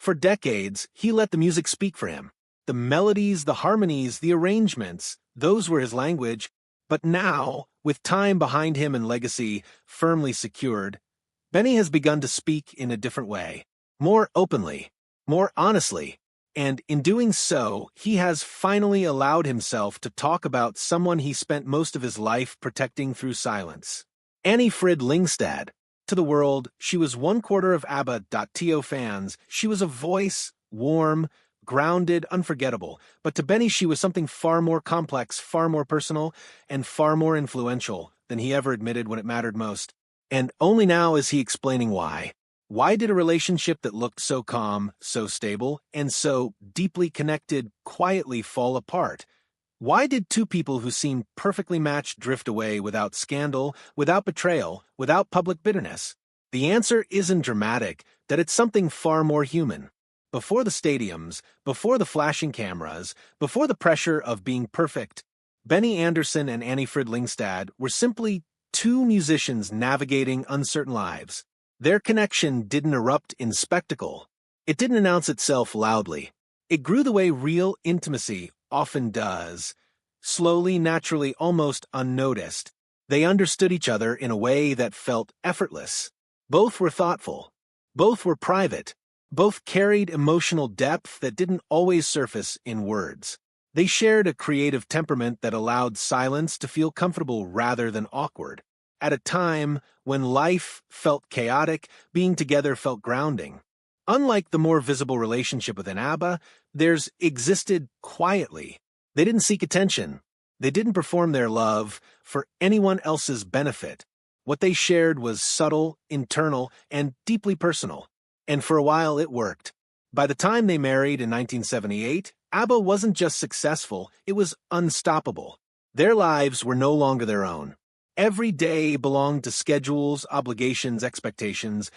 For decades, he let the music speak for him. The melodies, the harmonies, the arrangements, those were his language. But now, with time behind him and legacy firmly secured, Benny has begun to speak in a different way, more openly, more honestly, and in doing so, he has finally allowed himself to talk about someone he spent most of his life protecting through silence. Annie Frid Lyngstad. To the world, she was 1/4 of ABBA.to fans. She was a voice, warm, grounded, unforgettable. But to Benny, she was something far more complex, far more personal, and far more influential than he ever admitted when it mattered most. And only now is he explaining why. Why did a relationship that looked so calm, so stable, and so deeply connected quietly fall apart? Why did two people who seemed perfectly matched drift away without scandal, without betrayal, without public bitterness? The answer isn't dramatic, that it's something far more human. Before the stadiums, before the flashing cameras, before the pressure of being perfect, Benny Andersson and Annie Frid Lyngstad were simply two musicians navigating uncertain lives. Their connection didn't erupt in spectacle. It didn't announce itself loudly. It grew the way real intimacy often does. Slowly, naturally, almost unnoticed. They understood each other in a way that felt effortless. Both were thoughtful. Both were private. Both carried emotional depth that didn't always surface in words. They shared a creative temperament that allowed silence to feel comfortable rather than awkward. At a time when life felt chaotic, being together felt grounding. Unlike the more visible relationship within ABBA, theirs existed quietly. They didn't seek attention. They didn't perform their love for anyone else's benefit. What they shared was subtle, internal, and deeply personal. And for a while it worked. By the time they married in 1978, ABBA wasn't just successful, it was unstoppable. Their lives were no longer their own. Every day belonged to schedules, obligations, expectations,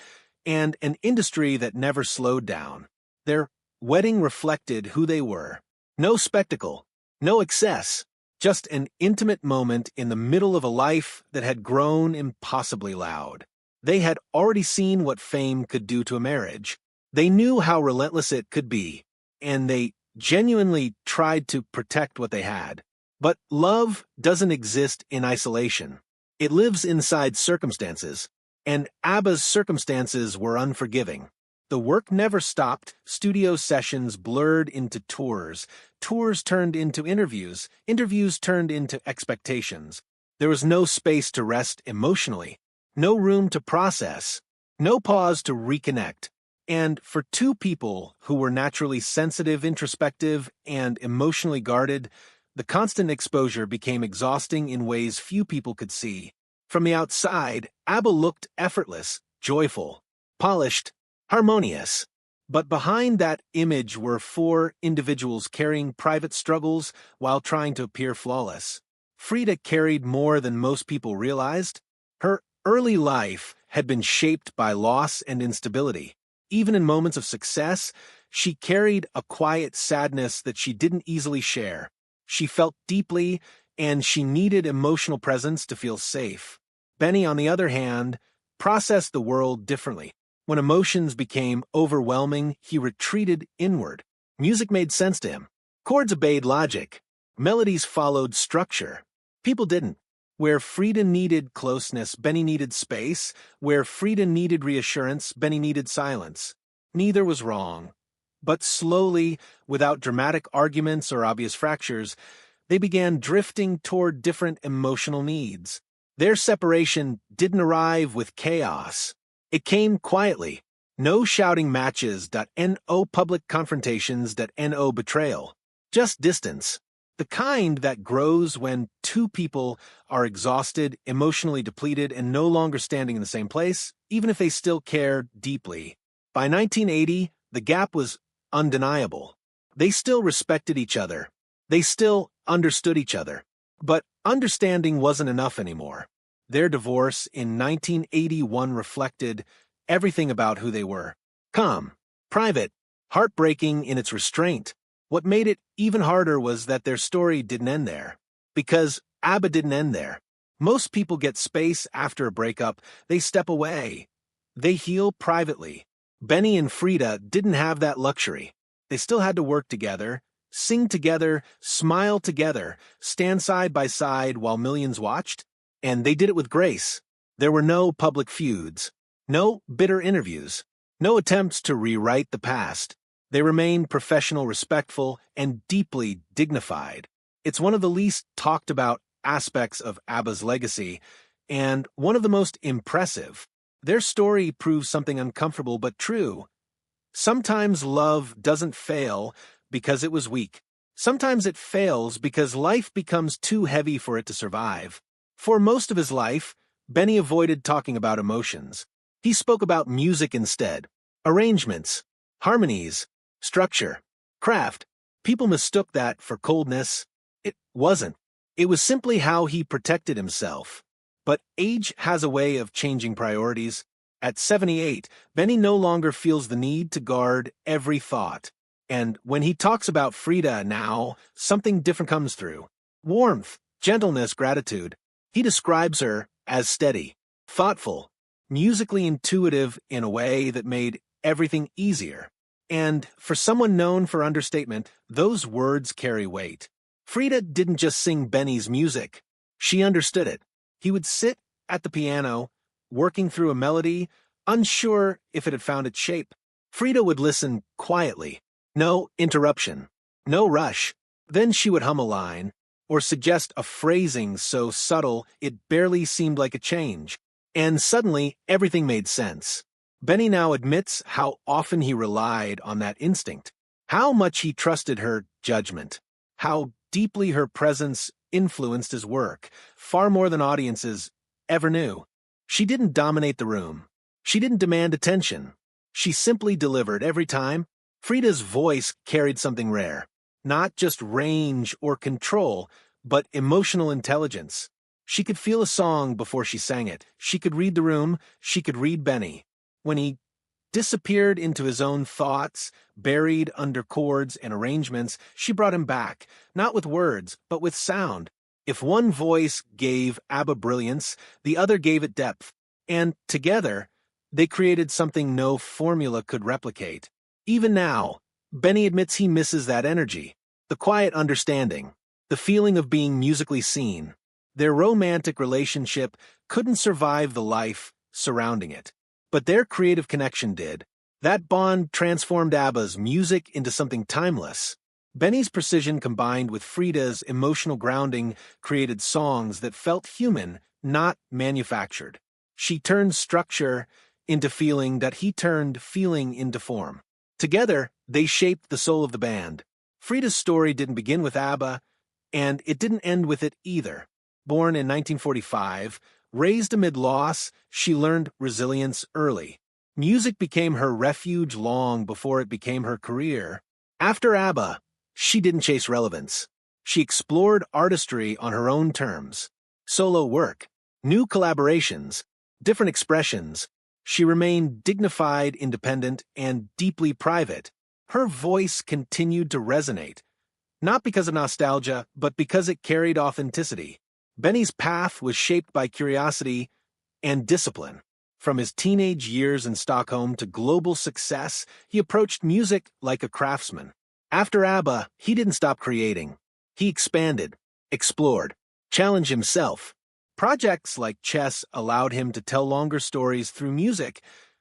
and an industry that never slowed down. Their wedding reflected who they were. No spectacle, no excess, just an intimate moment in the middle of a life that had grown impossibly loud. They had already seen what fame could do to a marriage. They knew how relentless it could be, and they genuinely tried to protect what they had. But love doesn't exist in isolation. It lives inside circumstances, and ABBA's circumstances were unforgiving. The work never stopped, studio sessions blurred into tours, tours turned into interviews, interviews turned into expectations. There was no space to rest emotionally, no room to process, no pause to reconnect. And for two people who were naturally sensitive, introspective, and emotionally guarded, the constant exposure became exhausting in ways few people could see. From the outside, ABBA looked effortless, joyful, polished, harmonious. But behind that image were four individuals carrying private struggles while trying to appear flawless. Frida carried more than most people realized. Her early life had been shaped by loss and instability. Even in moments of success, she carried a quiet sadness that she didn't easily share. She felt deeply, and she needed emotional presence to feel safe. Benny, on the other hand, processed the world differently. When emotions became overwhelming, he retreated inward. Music made sense to him. Chords obeyed logic. Melodies followed structure. People didn't. Where Frida needed closeness, Benny needed space. Where Frida needed reassurance, Benny needed silence. Neither was wrong. But slowly, without dramatic arguments or obvious fractures, they began drifting toward different emotional needs. Their separation didn't arrive with chaos. It came quietly. No shouting matches, no public confrontations, no betrayal. Just distance. The kind that grows when two people are exhausted, emotionally depleted, and no longer standing in the same place, even if they still care deeply. By 1980, the gap was undeniable. They still respected each other. They still understood each other. But understanding wasn't enough anymore. Their divorce in 1981 reflected everything about who they were. Calm, private, heartbreaking in its restraint. What made it even harder was that their story didn't end there. Because ABBA didn't end there. Most people get space after a breakup. They step away. They heal privately. Benny and Frida didn't have that luxury. They still had to work together, sing together, smile together, stand side by side while millions watched, and they did it with grace. There were no public feuds, no bitter interviews, no attempts to rewrite the past. They remained professional, respectful, and deeply dignified. It's one of the least talked about aspects of ABBA's legacy, and one of the most impressive. Their story proves something uncomfortable but true. Sometimes love doesn't fail because it was weak. Sometimes it fails because life becomes too heavy for it to survive. For most of his life, Benny avoided talking about emotions. He spoke about music instead. Arrangements, harmonies, structure, craft. People mistook that for coldness. It wasn't. It was simply how he protected himself. But age has a way of changing priorities. At 78, Benny no longer feels the need to guard every thought. And when he talks about Frida now, something different comes through. Warmth, gentleness, gratitude. He describes her as steady, thoughtful, musically intuitive in a way that made everything easier. And for someone known for understatement, those words carry weight. Frida didn't just sing Benny's music. She understood it. He would sit at the piano, working through a melody, unsure if it had found its shape. Frida would listen quietly. No interruption. No rush. Then she would hum a line, or suggest a phrasing so subtle it barely seemed like a change. And suddenly, everything made sense. Benny now admits how often he relied on that instinct, how much he trusted her judgment, how deeply her presence influenced his work, far more than audiences ever knew. She didn't dominate the room. She didn't demand attention. She simply delivered every time. Frida's voice carried something rare, not just range or control, but emotional intelligence. She could feel a song before she sang it. She could read the room. She could read Benny. When he disappeared into his own thoughts, buried under chords and arrangements, she brought him back, not with words, but with sound. If one voice gave ABBA brilliance, the other gave it depth. And together, they created something no formula could replicate. Even now, Benny admits he misses that energy, the quiet understanding, the feeling of being musically seen. Their romantic relationship couldn't survive the life surrounding it. But their creative connection did. That bond transformed ABBA's music into something timeless. Benny's precision combined with Frida's emotional grounding created songs that felt human, not manufactured. She turned structure into feeling that he turned feeling into form. Together, they shaped the soul of the band. Frida's story didn't begin with ABBA, and it didn't end with it either. Born in 1945, raised amid loss, she learned resilience early. Music became her refuge long before it became her career. After ABBA, she didn't chase relevance. She explored artistry on her own terms. Solo work, new collaborations, different expressions. She remained dignified, independent, and deeply private. Her voice continued to resonate, not because of nostalgia, but because it carried authenticity. Benny's path was shaped by curiosity and discipline. From his teenage years in Stockholm to global success, he approached music like a craftsman. After ABBA, he didn't stop creating. He expanded, explored, challenged himself. Projects like Chess allowed him to tell longer stories through music,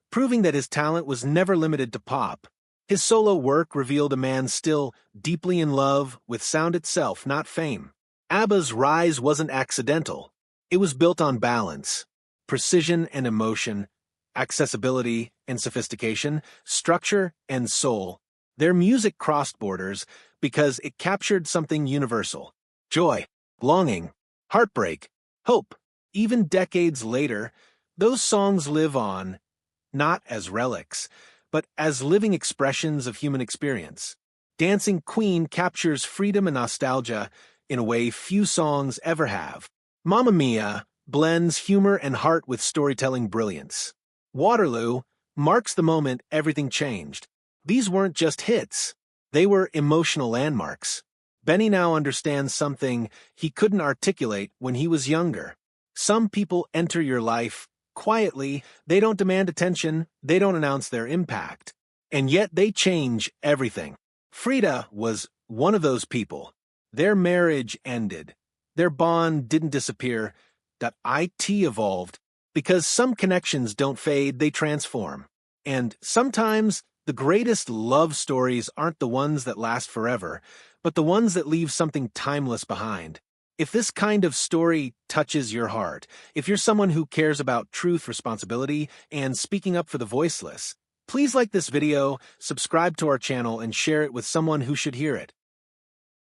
proving that his talent was never limited to pop. His solo work revealed a man still deeply in love with sound itself, not fame. ABBA's rise wasn't accidental. It was built on balance, precision and emotion, accessibility and sophistication, structure and soul. Their music crossed borders because it captured something universal: joy, longing, heartbreak, hope. Even decades later, those songs live on, not as relics, but as living expressions of human experience. Dancing Queen captures freedom and nostalgia in a way few songs ever have. Mamma Mia blends humor and heart with storytelling brilliance. Waterloo marks the moment everything changed. These weren't just hits. They were emotional landmarks. Benny now understands something he couldn't articulate when he was younger. Some people enter your life quietly, they don't demand attention, they don't announce their impact. And yet they change everything. Frida was one of those people. Their marriage ended. Their bond didn't disappear. IT evolved. Because some connections don't fade, they transform. And sometimes the greatest love stories aren't the ones that last forever, but the ones that leave something timeless behind. If this kind of story touches your heart, if you're someone who cares about truth, responsibility, and speaking up for the voiceless, please like this video, subscribe to our channel, and share it with someone who should hear it.